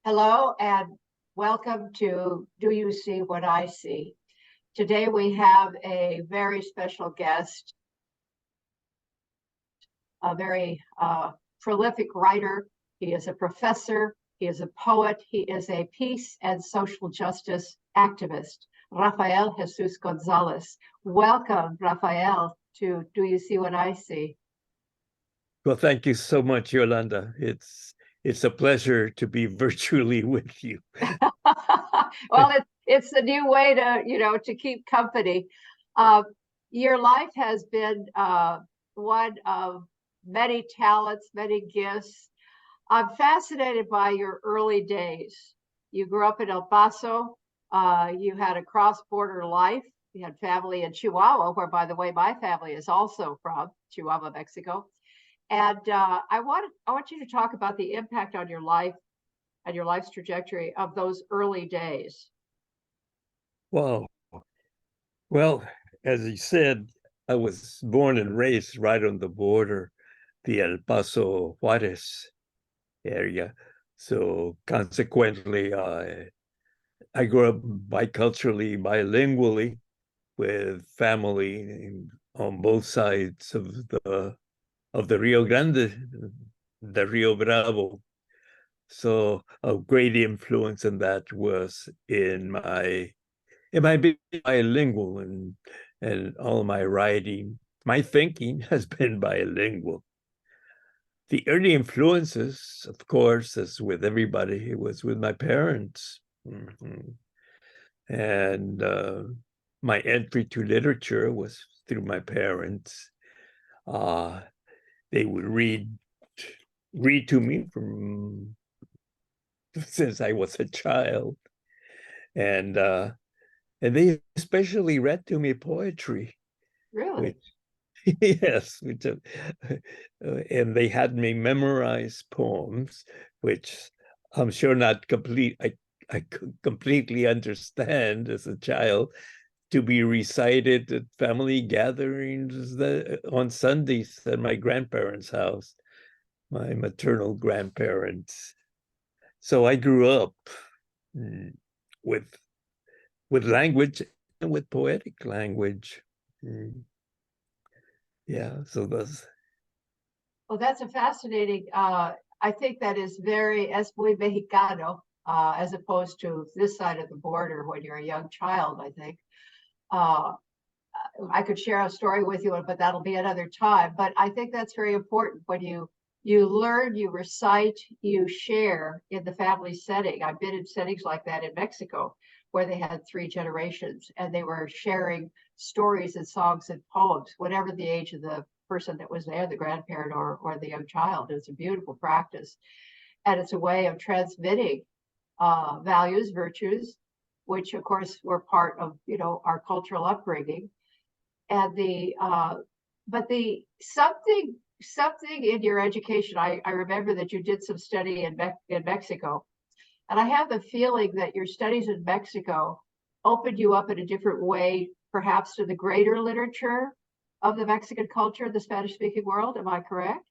Hello and welcome to Do You See What I See? Today we have a very special guest, a very prolific writer. He is a professor, he is a poet, he is a peace and social justice activist, Rafael Jesús González. Welcome, Rafael, to Do You See What I See? Well, thank you so much, Yolanda. It's a pleasure to be virtually with you. Well, it's a new way to keep company. Your life has been one of many talents, many gifts. I'm fascinated by your early days. You grew up in El Paso. You had a cross-border life. You had family in Chihuahua, where, by the way, my family is also from Chihuahua, Mexico. And I want you to talk about the impact on your life and your life's trajectory of those early days. Wow. Well, as you said, I was born and raised right on the border, the El Paso Juárez area. So consequently, I grew up biculturally, bilingually, with family on both sides of the Rio Grande, the Rio Bravo. So a great influence in that was in my being bilingual, and all my writing, my thinking has been bilingual. The early influences, of course, as with everybody, it was with my parents. And my entry to literature was through my parents. They would read to me from since I was a child, and they especially read to me poetry. Really? Yes, and they had me memorize poems, which I'm sure not complete. I could completely understand as a child, to be recited at family gatherings on Sundays at my grandparents' house, my maternal grandparents. So I grew up with language and with poetic language. Yeah, so that's. Well, that's a fascinating. I think that is very es muy mexicano, as opposed to this side of the border when you're a young child. I think I could share a story with you, but that'll be another time. But I think that's very important when you learn, you recite, you share in the family setting. I've been in settings like that in Mexico, where they had 3 generations and they were sharing stories and songs and poems, whatever the age of the person that was there, the grandparent or the young child. It's a beautiful practice. And it's a way of transmitting values, virtues, which of course were part of, our cultural upbringing. And something in your education, I remember that you did some study in Mexico. And I have the feeling that your studies in Mexico opened you up in a different way, perhaps to the greater literature of the Mexican culture, the Spanish-speaking world. Am I correct?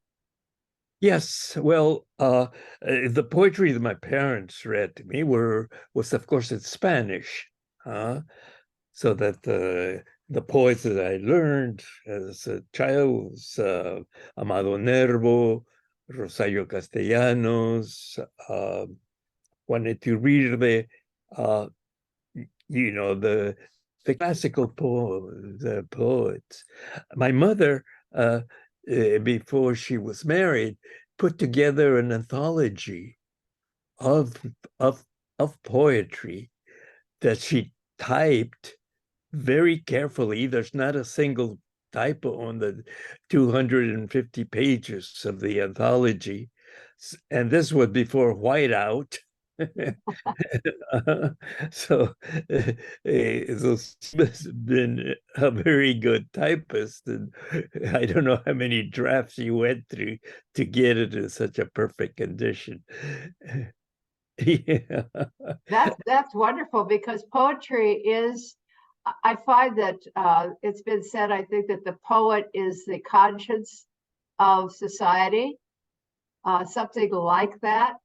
Yes, well, the poetry that my parents read to me was of course in Spanish, so that the poets that I learned as a child was Amado Nervo, Rosario Castellanos, Juan Iturbide, the classical poets. My mother, before she was married, put together an anthology of poetry that she typed very carefully. There's not a single typo on the 250 pages of the anthology, and this was before whiteout. So she's been a very good typist, and I don't know how many drafts she went through to get it in such a perfect condition. Yeah. That's wonderful, because poetry is, I find that it's been said, I think that the poet is the conscience of society, something like that.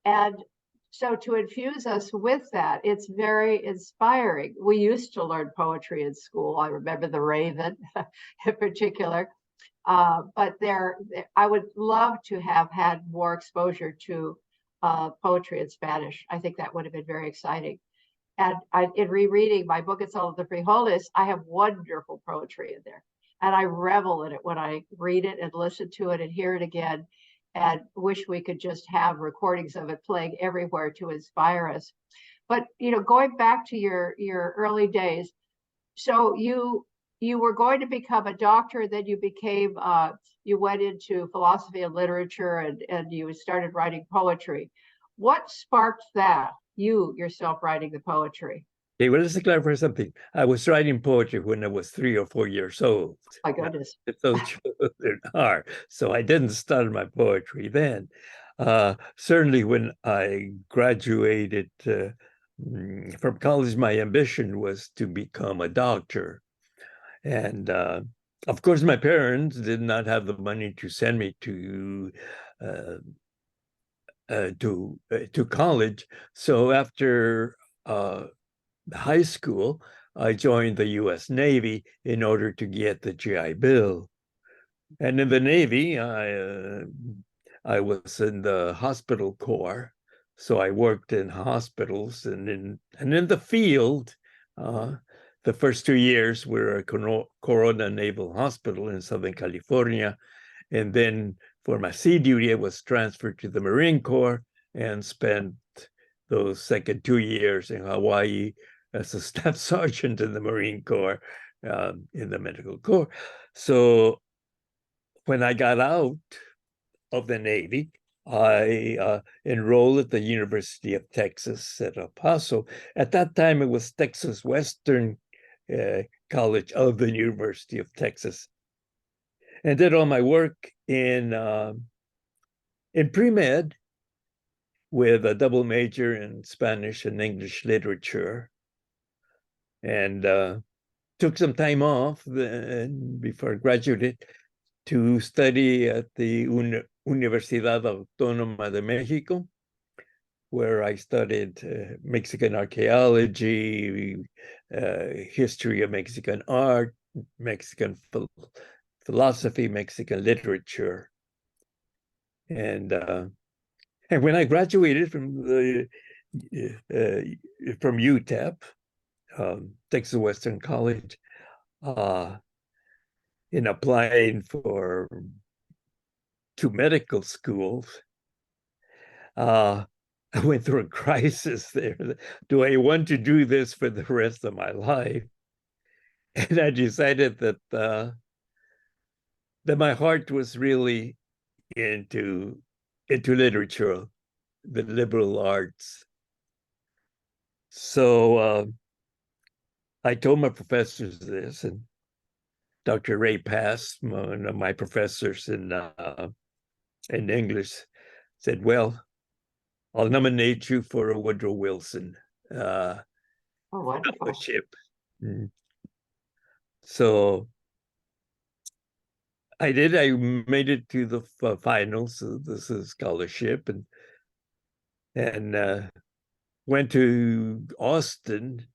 And So to infuse us with that, it's very inspiring. We used to learn poetry in school. I remember The Raven in particular. But I would love to have had more exposure to poetry in Spanish. I think that would have been very exciting. And in rereading my book, It's All of the Frijoles, I have wonderful poetry in there. And I revel in it when I read it and listen to it and hear it again, and wish we could just have recordings of it playing everywhere to inspire us. But, going back to your early days, so you were going to become a doctor, then you went into philosophy and literature, and you started writing poetry. What sparked that? You yourself writing the poetry? Okay, well, let's clarify something. I was writing poetry when I was 3 or 4 years old. My goodness. Those children are. So I didn't start my poetry then. Certainly when I graduated from college, my ambition was to become a doctor. And of course, my parents did not have the money to send me to college. So after high school, I joined the U.S. Navy in order to get the GI Bill. And in the Navy, I was in the hospital corps. So I worked in hospitals and in the field. The first 2 years were at Corona Naval Hospital in Southern California. And then for my sea duty, I was transferred to the Marine Corps and spent those second 2 years in Hawaii as a staff sergeant in the Marine Corps, in the medical corps. So when I got out of the Navy, I enrolled at the University of Texas at El Paso. At that time, it was Texas Western College of the University of Texas, and did all my work in pre-med with a double major in Spanish and English literature, and took some time off before I graduated to study at the Universidad Autónoma de Mexico, where I studied Mexican archaeology, history of Mexican art, Mexican philosophy, Mexican literature. And when I graduated from UTEP, Texas Western College, in applying for 2 medical schools, I went through a crisis there. Do I want to do this for the rest of my life? And I decided that my heart was really into literature, the liberal arts. So I told my professors this, and Dr. Ray Pass, one of my professors in English, said, "Well, I'll nominate you for a Woodrow Wilson fellowship." So I did. I made it to the finals of this scholarship, and went to Austin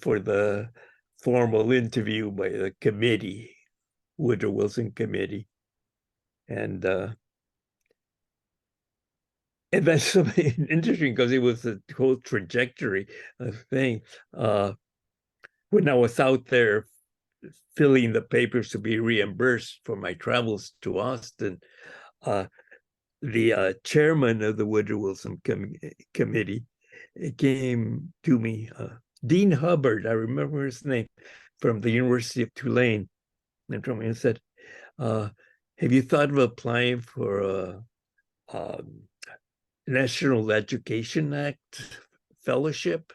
for the formal interview by the committee, Woodrow Wilson Committee, and that's something interesting because it was a whole trajectory of thing. When I was out there filling the papers to be reimbursed for my travels to Austin, the chairman of the Woodrow Wilson Committee came to me, Dean Hubbard, I remember his name, from the University of Tulane, and told me and said, "Have you thought of applying for a National Education Act fellowship?"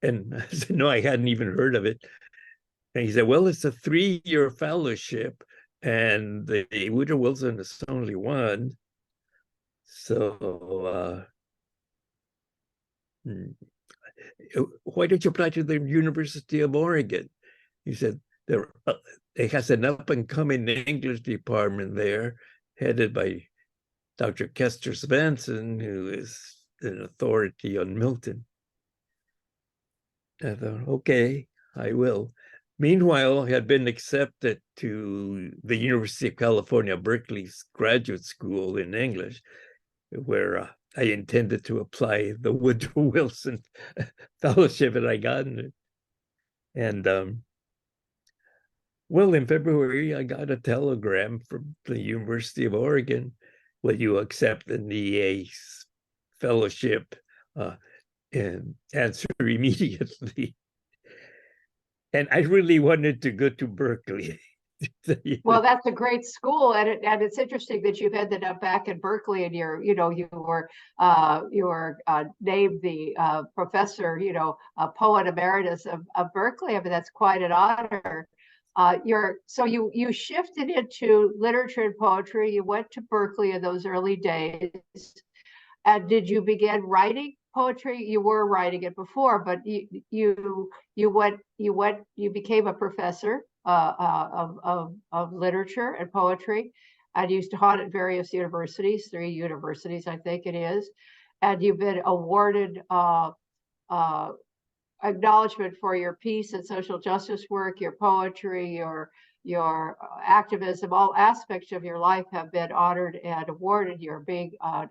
And I said, "No, I hadn't even heard of it." And he said, "Well, it's a 3-year fellowship, and the Woodrow Wilson is only one. So why don't you apply to the University of Oregon?" He said, it has an up-and-coming English department there, headed by Dr. Kester Svensson, who is an authority on Milton. I thought, okay, I will. Meanwhile, I had been accepted to the University of California, Berkeley's graduate school in English, where I intended to apply the Woodrow Wilson fellowship, and I got it. And well, in February, I got a telegram from the University of Oregon, will you accept an EA fellowship? And answer immediately. And I really wanted to go to Berkeley. Well, that's a great school, and it's interesting that you've ended up back in Berkeley, and you were named the professor, poet emeritus of Berkeley. I mean, that's quite an honor. So you shifted into literature and poetry. You went to Berkeley in those early days, and did you begin writing poetry? You were writing it before, but you became a professor of literature and poetry, and you taught at various universities, 3 universities, I think it is, and you've been awarded acknowledgement for your peace and social justice work, your poetry, your activism. All aspects of your life have been honored and awarded. You're being a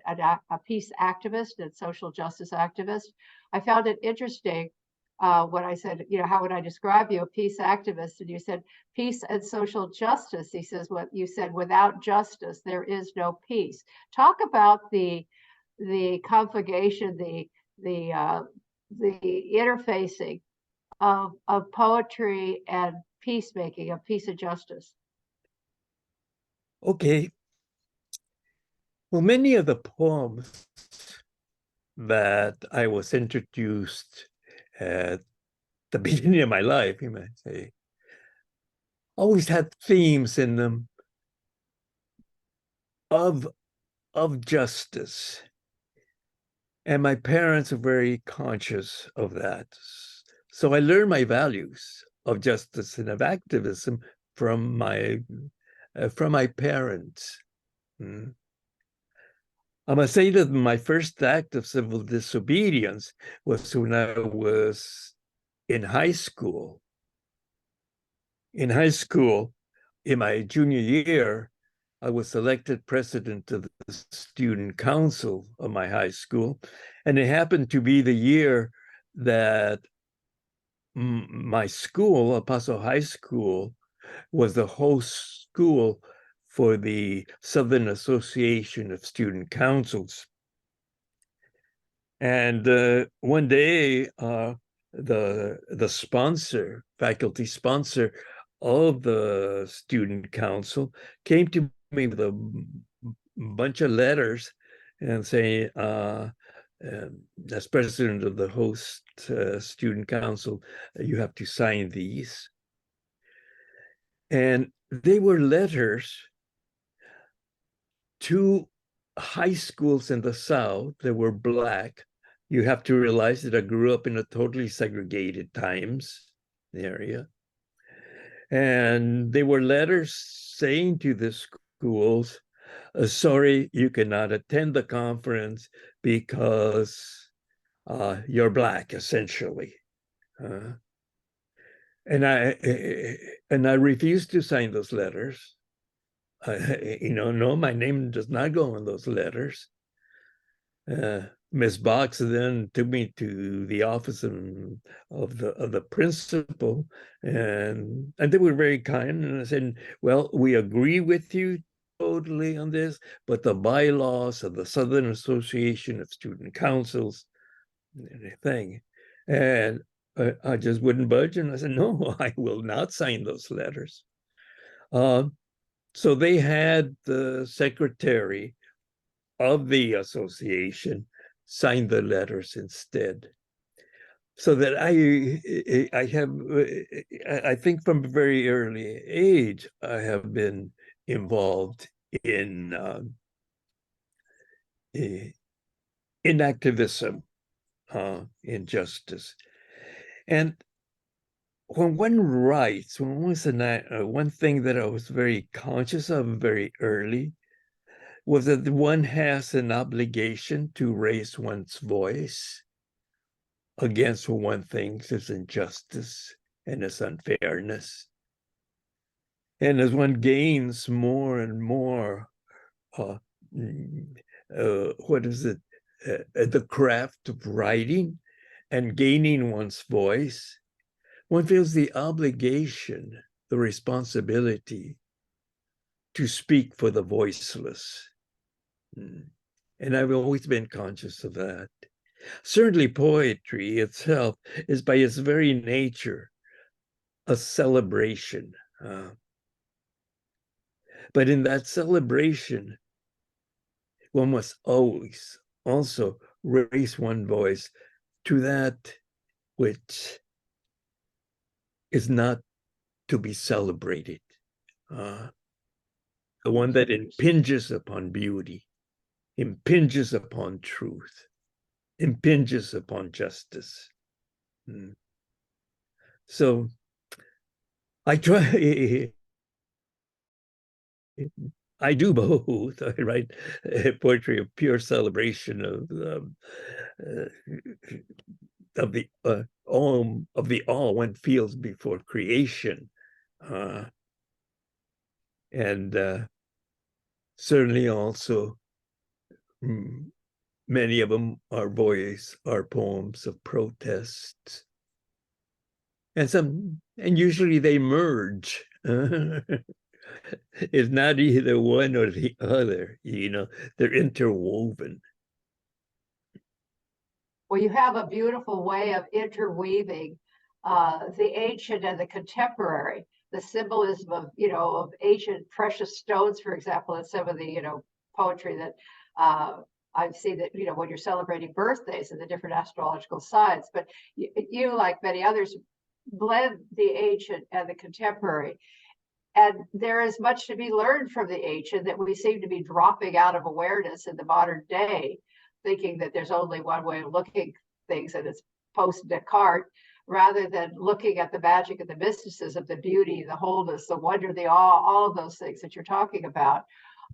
peace activist and social justice activist. I found it interesting when I said, how would I describe you? A peace activist. And you said peace and social justice. He says, what you said, without justice, there is no peace. Talk about the conflagration, the interfacing of poetry and peacemaking, of peace and justice. Okay. Well, many of the poems that I was introduced at the beginning of my life, you might say, always had themes in them of justice. And my parents are very conscious of that. So I learned my values of justice and of activism from my parents. I must say that my first act of civil disobedience was when I was in high school. In high school, in my junior year, I was elected president of the student council of my high school. And it happened to be the year that my school, Paso High School, was the host school for the Southern Association of Student Councils. And one day, the sponsor, faculty sponsor of the student council, came to me with a bunch of letters and saying, as president of the host student council, you have to sign these. And they were letters to high schools in the South that were Black. You have to realize that I grew up in a totally segregated times area. And they were letters saying to the schools, sorry, you cannot attend the conference because you're Black, essentially. And I refused to sign those letters. No, my name does not go on those letters. Miss Box then took me to the office of the principal, and they were very kind. And I said, well, we agree with you totally on this, but the bylaws of the Southern Association of Student Councils thing. And I just wouldn't budge. And I said, no, I will not sign those letters. So they had the secretary of the association sign the letters instead. So that I think from a very early age, I have been involved in activism, in justice. And when one writes, one thing that I was very conscious of very early was that one has an obligation to raise one's voice against what one thinks is injustice and is unfairness. And as one gains more and more, the craft of writing and gaining one's voice, one feels the obligation, the responsibility to speak for the voiceless. And I've always been conscious of that. Certainly poetry itself is by its very nature a celebration. But in that celebration, one must always also raise one voice to that which is not to be celebrated, the one that impinges upon beauty, impinges upon truth, impinges upon justice. So I try, I do both. I write poetry of pure celebration of the awe one feels before creation, and certainly also many of them are poems of protest, and usually they merge. It's not either one or the other, they're interwoven. Well, you have a beautiful way of interweaving the ancient and the contemporary, the symbolism of ancient precious stones, for example, in some of the, poetry that I've seen that, when you're celebrating birthdays and the different astrological signs, but you, like many others, blend the ancient and the contemporary. And there is much to be learned from the ancient that we seem to be dropping out of awareness in the modern day, thinking that there's only one way of looking things and it's post Descartes, rather than looking at the magic and the mysticism, the beauty, the wholeness, the wonder, the awe, all of those things that you're talking about,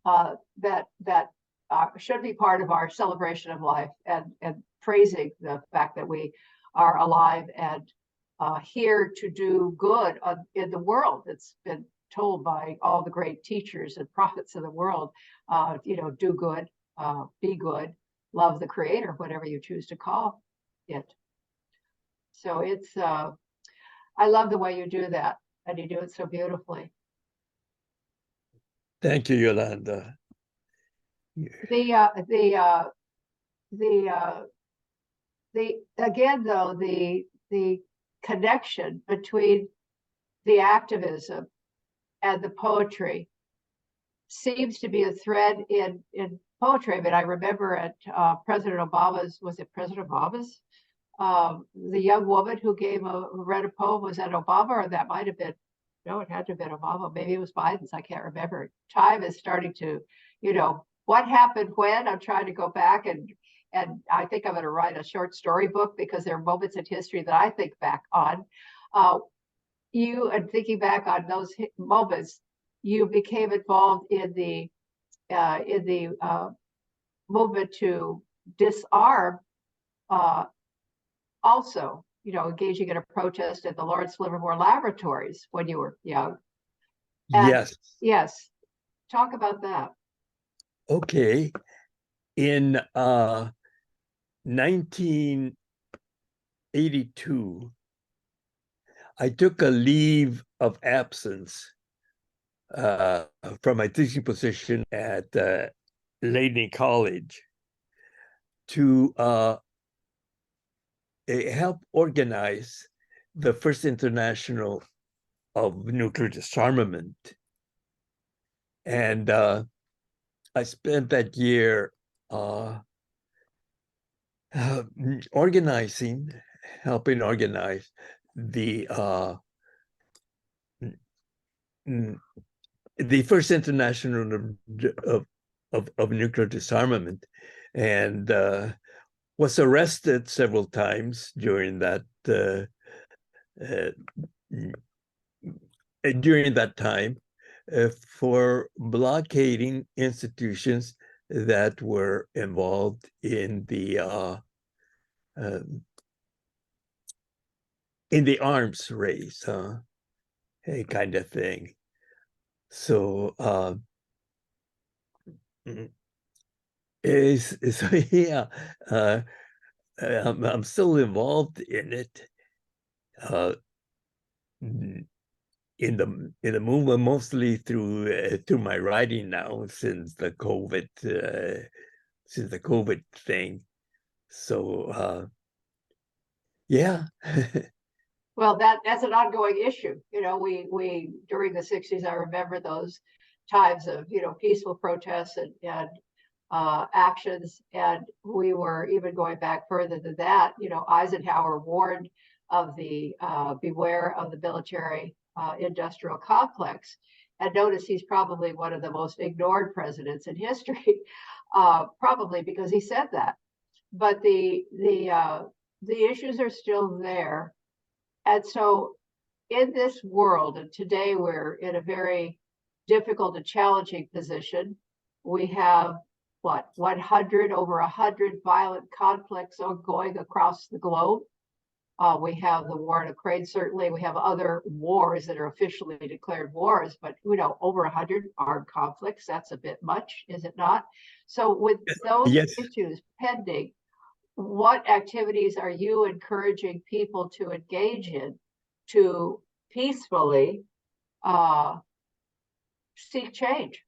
that should be part of our celebration of life, and praising the fact that we are alive and here to do good in the world. It's been told by all the great teachers and prophets of the world, do good, be good, love the creator, whatever you choose to call it. So it's, I love the way you do that, and you do it so beautifully. Thank you, Yolanda. Again, though, the connection between the activism and the poetry seems to be a thread in poetry. But I remember at President Obama's, was it President Obama's? The young woman who read a poem, was that Obama, or that might have been, no, it had to have been Obama. Maybe it was Biden's, I can't remember. Time is starting to, what happened when? I'm trying to go back, and I think I'm going to write a short story book, because there are moments in history that I think back on. You, and thinking back on those moments, you became involved in the movement to disarm, also, engaging in a protest at the Lawrence Livermore Laboratories when you were young. And yes, talk about that. Okay. In 1982, I took a leave of absence from my teaching position at Laney College to help organize the first international of nuclear disarmament. And I spent that year helping organize the first international of nuclear disarmament, and was arrested several times during that time for blockading institutions that were involved in the arms race, a kind of thing. So yeah, I'm still involved in it. In the movement, mostly through my writing now, since the COVID thing. So yeah. Well, that's an ongoing issue. You know, we during the 60s, I remember those times of, you know, peaceful protests and actions. And we were even going back further than that. You know, Eisenhower warned of the beware of the military industrial complex. And notice he's probably one of the most ignored presidents in history, probably because he said that. But the issues are still there. And so in this world, and today we're in a very difficult and challenging position. We have what, 100, over 100 violent conflicts ongoing across the globe. We have the war in Ukraine, certainly. We have other wars that are officially declared wars, but you know, over 100 armed conflicts, that's a bit much, is it not? So with those Yes. issues pending, what activities are you encouraging people to engage in to peacefully seek change?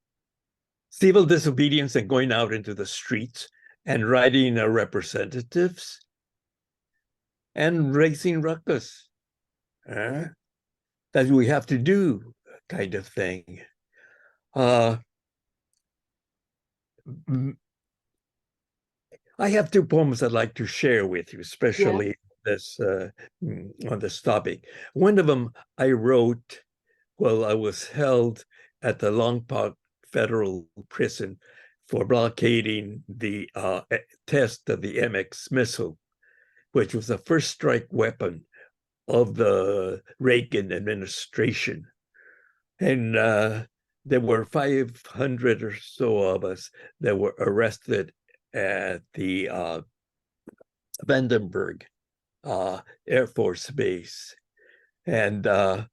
Civil disobedience and going out into the streets and writing our representatives and raising ruckus. That we have to do, kind of thing. I have two poems I'd like to share with you, especially this on this topic. One of them I wrote while I was held at the Longpont Federal Prison for blockading the test of the MX missile, which was the first strike weapon of the Reagan administration. And there were 500 or so of us that were arrested at the Vandenberg Air Force Base. And well,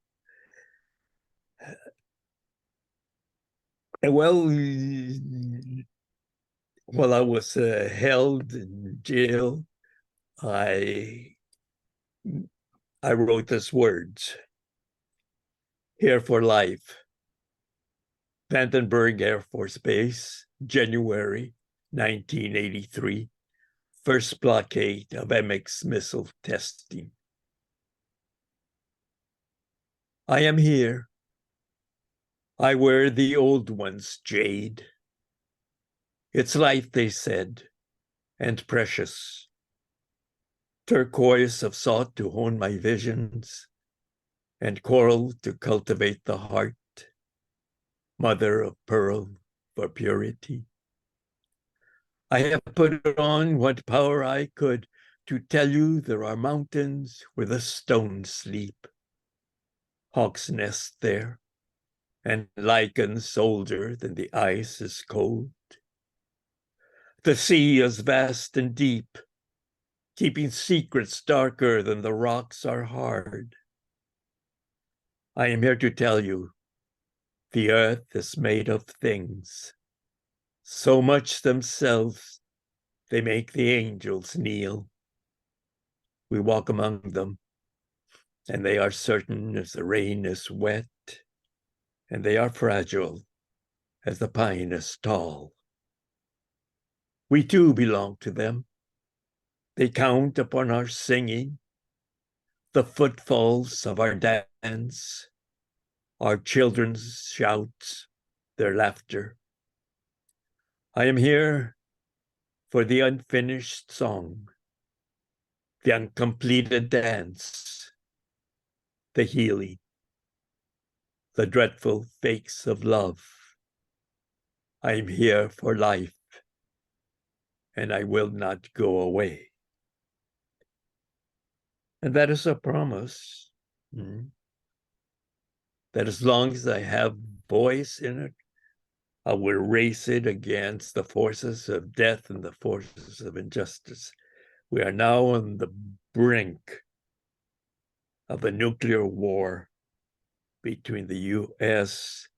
while I was held in jail, I wrote these words: "Here for life, Vandenberg Air Force Base, January 1983, first blockade of MX missile testing. I am here. I wear the old one's jade. It's light, they said, and precious. Turquoise have sought to hone my visions, and coral to cultivate the heart, mother of pearl for purity. I have put on what power I could to tell you there are mountains where the stones sleep, hawks nest there, and lichens older than the ice is cold. The sea is vast and deep, keeping secrets darker than the rocks are hard. I am here to tell you, the earth is made of things, so much themselves they make the angels kneel. We walk among them, and they are certain as the rain is wet, and they are fragile as the pine is tall. We too belong to them. They count upon our singing, the footfalls of our dance, our children's shouts, their laughter. I am here for the unfinished song, the uncompleted dance, the healing, the dreadful fakes of love. I am here for life, and I will not go away. And that is a promise, that as long as I have voice in it, I will race it against the forces of death and the forces of injustice. We are now on the brink of a nuclear war between the U.S.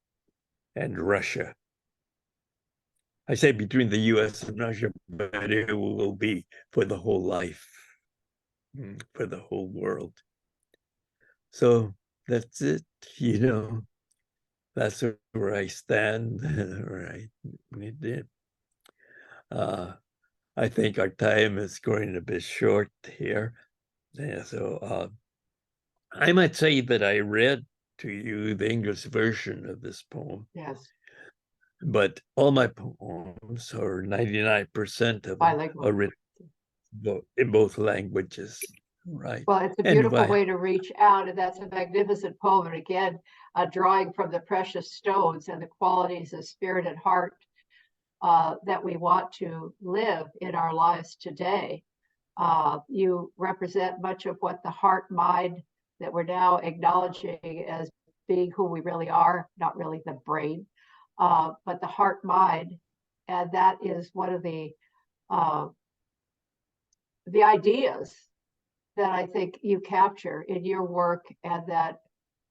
and Russia. I say between the U.S. and Russia, but it will be for the whole life, for the whole world. So that's it, that's where I stand. Right. I think our time is going a bit short here. Yeah, so I might say that I read to you the English version of this poem. Yes. But all my poems, or 99% of them, are written in both languages. Right. Well, it's a beautiful way to reach out, and that's a magnificent poem. And again, drawing from the precious stones and the qualities of spirit and heart that we want to live in our lives today. You represent much of what the heart mind that we're now acknowledging as being who we really are, not really the brain, but the heart mind. And that is one of the ideas that I think you capture in your work, and that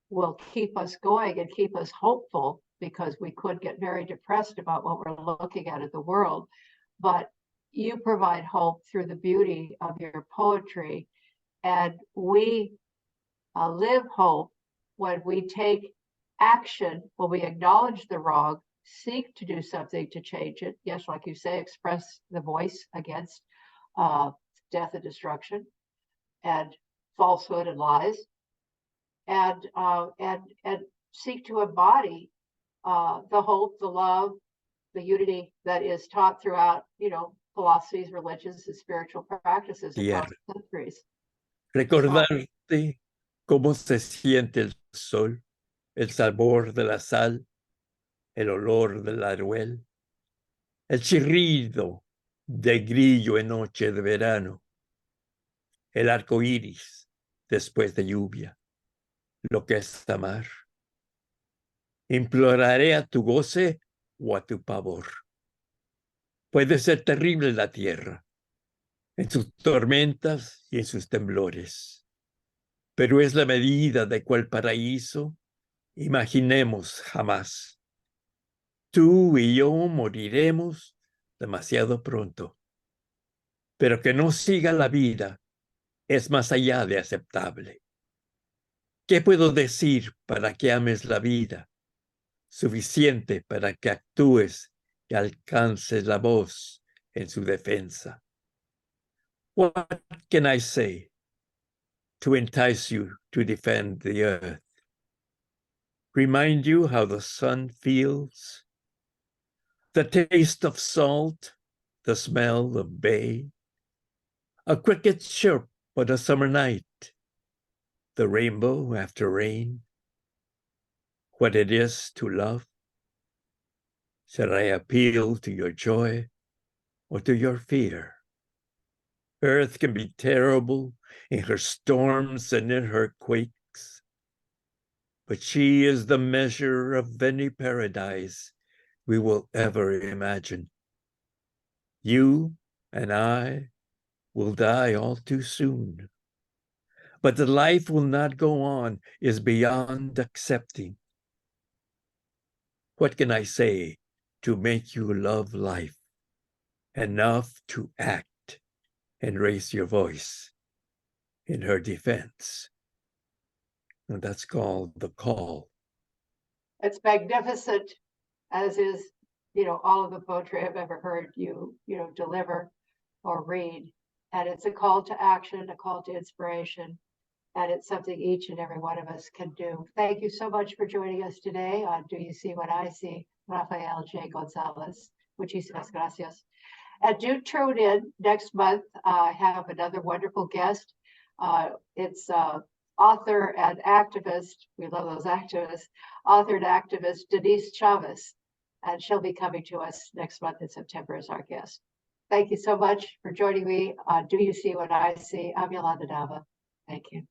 will keep us going and keep us hopeful, because we could get very depressed about what we're looking at in the world. But you provide hope through the beauty of your poetry. And we live hope when we take action, when we acknowledge the wrong, seek to do something to change it. Yes, like you say, express the voice against death and destruction and falsehood and lies, and seek to embody the hope, the love, the unity that is taught throughout, philosophies, religions, and spiritual practices across the centuries. Recordarte cómo se siente el sol, el sabor de la sal, el olor del aruel, el chirrido de grillo en noche de verano, el arco iris después de lluvia, lo que es amar. Imploraré a tu goce o a tu pavor. Puede ser terrible la tierra, en sus tormentas y en sus temblores, pero es la medida de cuál paraíso imaginemos jamás. Tú y yo moriremos demasiado pronto, pero que no siga la vida es más allá de aceptable. ¿Qué puedo decir para que ames la vida? Suficiente para que actúes y alcances la voz en su defensa. What can I say to entice you to defend the earth? Remind you how the sun feels, the taste of salt, the smell of bay, a cricket chirp on a summer night, the rainbow after rain, what it is to love? Shall I appeal to your joy or to your fear? Earth can be terrible in her storms and in her quakes, but she is the measure of any paradise we will ever imagine. You and I will die all too soon, but the life will not go on is beyond accepting. What can I say to make you love life enough to act and raise your voice in her defense? And that's called The Call. It's magnificent, as is, all of the poetry I've ever heard you, deliver or read. And it's a call to action, a call to inspiration, and it's something each and every one of us can do. Thank you so much for joining us today on Do You See What I See? Rafael J. González. Muchísimas gracias. And do tune in next month. I have another wonderful guest. It's author and activist, we love those activists, author and activist Denise Chavez, and she'll be coming to us next month in September as our guest. Thank you so much for joining me on Do You See What I See? I'm Yolanda Nava. Thank you.